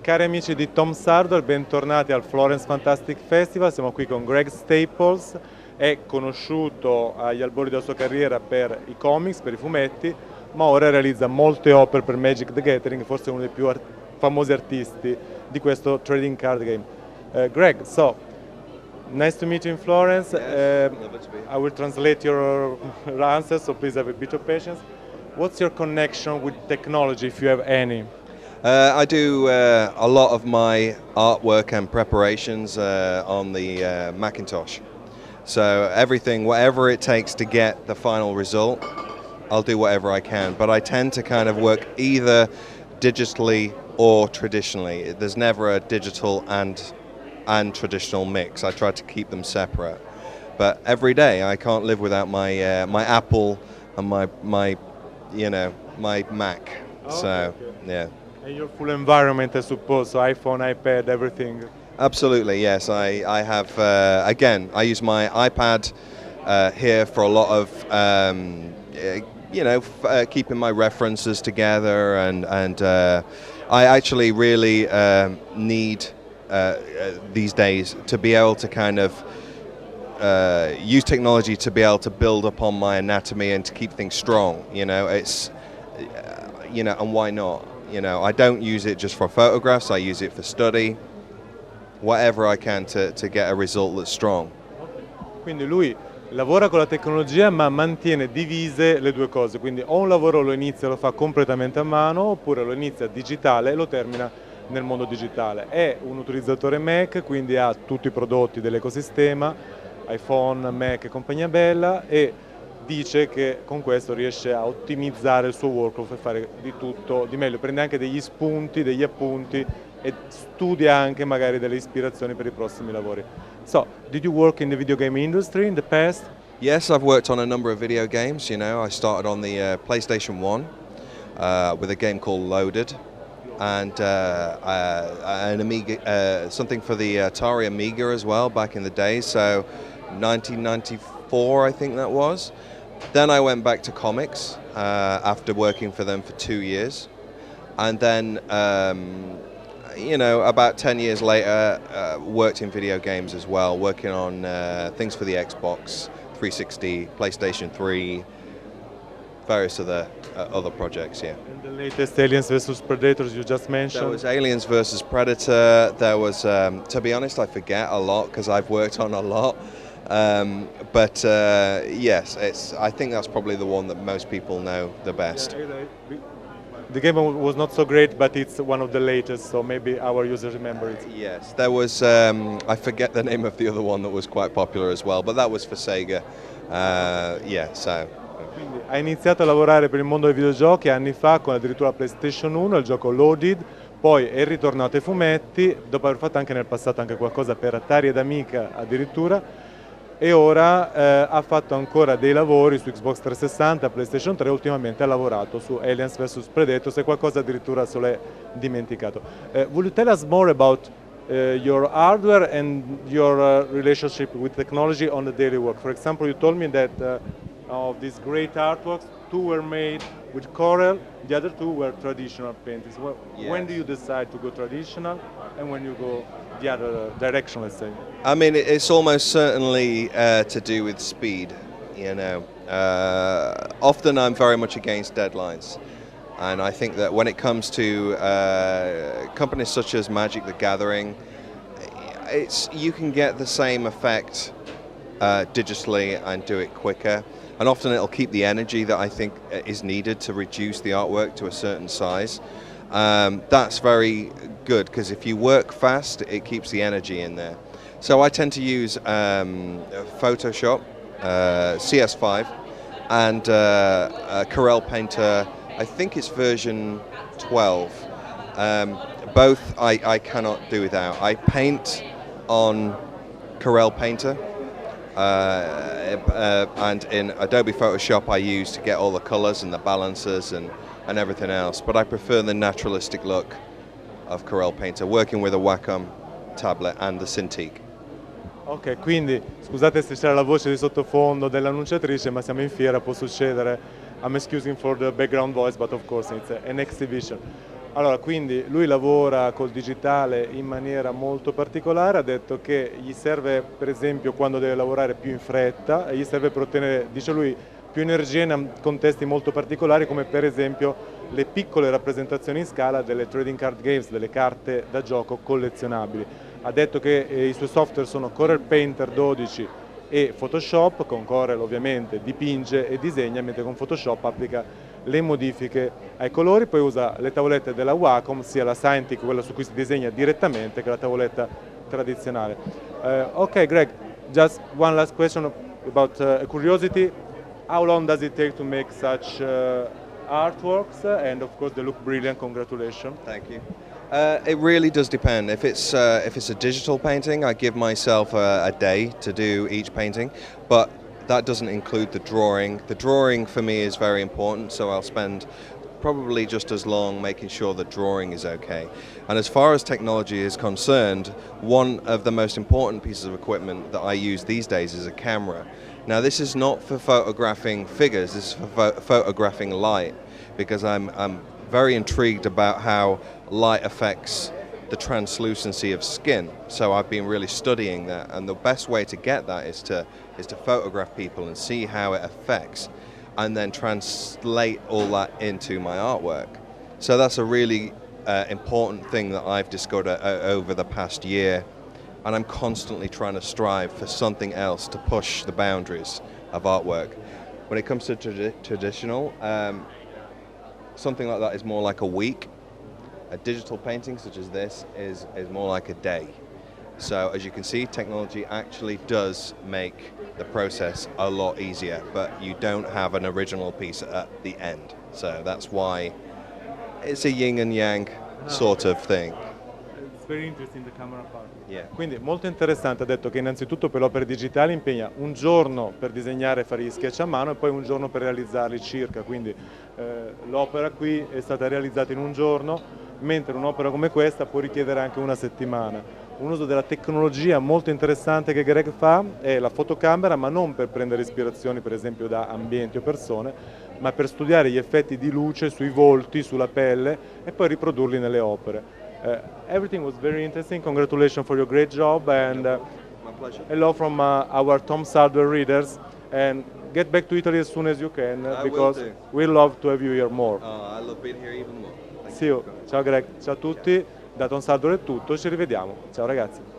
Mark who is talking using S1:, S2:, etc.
S1: Cari amici di Tom Sardor, bentornati al Florence Fantastic Festival. Siamo qui con Greg Staples, è conosciuto agli albori della sua carriera per i comics, per i fumetti, ma ora realizza molte opere per Magic the Gathering, forse uno dei più famosi artisti di questo trading card game. Greg, so, nice to meet you in Florence. I will translate your answers, so please have a bit of patience. What's your connection with technology, if you have any?
S2: I do a lot of my artwork and preparations on the Macintosh. So everything, whatever it takes to get the final result, I'll do whatever I can. But I tend to kind of work either digitally or traditionally. There's never a digital and traditional mix. I try to keep them separate. But every day I can't live without my my Apple and my Mac.
S1: Oh,
S2: so
S1: okay.
S2: yeah.
S1: And your full environment, I suppose, so iPhone, iPad, everything.
S2: Absolutely, yes. I have, again, I use my iPad here for a lot of, keeping my references together, and I actually really need these days to be able to kind of use technology to be able to build upon my anatomy and to keep things strong, it's, and why not? I don't use it just for photographs, I use it for study, whatever I can to get a result that's strong.
S1: Quindi lui lavora con la tecnologia ma mantiene divise le due cose, quindi o un lavoro lo inizia e lo fa completamente a mano, oppure lo inizia digitale e lo termina nel mondo digitale. È un utilizzatore Mac, quindi ha tutti i prodotti dell'ecosistema, iPhone, Mac e compagnia bella, e dice che con questo riesce a ottimizzare il suo workflow per fare di tutto di meglio, prende anche degli spunti, degli appunti e studia anche magari delle ispirazioni per i prossimi lavori. So, did you work in the video game industry in the past?
S2: Yes, I've worked on a number of video games. I started on the PlayStation 1 with a game called Loaded, and an Amiga, something for the Atari Amiga as well back in the day, so 1994 I think that was. Then I went back to comics after working for them for 2 years, and then about 10 years later worked in video games as well, working on things for the Xbox 360, PlayStation 3, various other projects, yeah.
S1: And the latest Aliens vs Predators you just mentioned?
S2: There was Aliens vs Predator, there was, to be honest, I forget a lot because I've worked on a lot. But yes, I think that's probably the one that most people know the best.
S1: Yeah, the game was not so great, but it's one of the latest, so maybe our users remember it.
S2: Yes, there was, I forget the name of the other one that was quite popular as well, but that was for Sega. Yeah, so.
S1: Quindi ha iniziato a lavorare per il mondo dei videogiochi anni fa con addirittura la PlayStation 1, il gioco Loaded, poi è ritornato ai fumetti, dopo aver fatto anche nel passato anche qualcosa per Atari ed Amiga addirittura, e ora ha fatto ancora dei lavori su Xbox 360, PlayStation 3, ultimamente ha lavorato su Aliens vs Predators e qualcosa addirittura se l'è dimenticato. Will you tell us more about your hardware and your relationship with technology on the daily work? For example, you told me that of these great artworks, 2 were made with Corel, the other 2 were traditional paintings. Well,
S2: yes.
S1: When do you decide to go traditional and when you go the other direction, let's say?
S2: I mean, it's almost certainly to do with speed, Often I'm very much against deadlines. And I think that when it comes to companies such as Magic the Gathering, you can get the same effect digitally and do it quicker. And often it'll keep the energy that I think is needed to reduce the artwork to a certain size. That's very good because if you work fast, it keeps the energy in there. So I tend to use Photoshop, CS5, and Corel Painter. I think it's version 12. Both I cannot do without. I paint on Corel Painter. And in Adobe Photoshop I use to get all the colors and the balances and everything else, but I prefer the naturalistic look of Corel Painter, working with a Wacom tablet and the Cintiq.
S1: Ok, quindi scusate se c'era la voce di sottofondo dell'annunciatrice, ma siamo in fiera, può succedere. I'm excusing for the background voice, but of course it's an exhibition. Allora, quindi lui lavora col digitale in maniera molto particolare, ha detto che gli serve per esempio quando deve lavorare più in fretta e gli serve per ottenere, dice lui, più energia in contesti molto particolari come per esempio le piccole rappresentazioni in scala delle trading card games, delle carte da gioco collezionabili. Ha detto che i suoi software sono Corel Painter 12 e Photoshop, con Corel ovviamente dipinge e disegna, mentre con Photoshop applica le modifiche ai colori, poi usa le tavolette della Wacom, sia la Cintiq, quella su cui si disegna direttamente, che la tavoletta tradizionale. Ok, Greg, just one last question about a curiosity. How long does it take to make such artworks? And of course, they look brilliant. Congratulations.
S2: Thank you. It really does depend. If it's a digital painting, I give myself a day to do each painting, but that doesn't include the drawing. The drawing for me is very important, so I'll spend probably just as long making sure the drawing is okay. And as far as technology is concerned, one of the most important pieces of equipment that I use these days is a camera. Now this is not for photographing figures, this is for photographing light, because I'm very intrigued about how light affects the translucency of skin. So I've been really studying that, and the best way to get that is to photograph people and see how it affects, and then translate all that into my artwork. So that's a really important thing that I've discovered over the past year, and I'm constantly trying to strive for something else to push the boundaries of artwork. When it comes to traditional, something like that is more like a week. A digital painting such as this is more like a day. So as you can see, technology actually does make the process a lot easier, but you don't have an original piece at the end. So that's why it's a yin and yang sort of thing.
S1: It's very interesting, the camera part.
S2: Yeah.
S1: Quindi molto interessante, ha detto che innanzitutto per le opere digitali impegna un giorno per disegnare e fare gli sketch a mano e poi un giorno per realizzarli circa, quindi l'opera qui è stata realizzata in un giorno, mentre un'opera come questa può richiedere anche una settimana. Un uso della tecnologia molto interessante che Greg fa è la fotocamera, ma non per prendere ispirazioni per esempio da ambienti o persone, ma per studiare gli effetti di luce sui volti, sulla pelle e poi riprodurli nelle opere. Everything was very interesting. Congratulations for your great job, and
S2: My pleasure.
S1: hello from our Tom Sadler readers. And get back to Italy as soon as you can,
S2: I will
S1: because
S2: do.
S1: we love to have you here more.
S2: I love being here even more. Thank
S1: See you. Ciao Greg, ciao a tutti. Da Tom Sadler è tutto, ci rivediamo. Ciao ragazzi.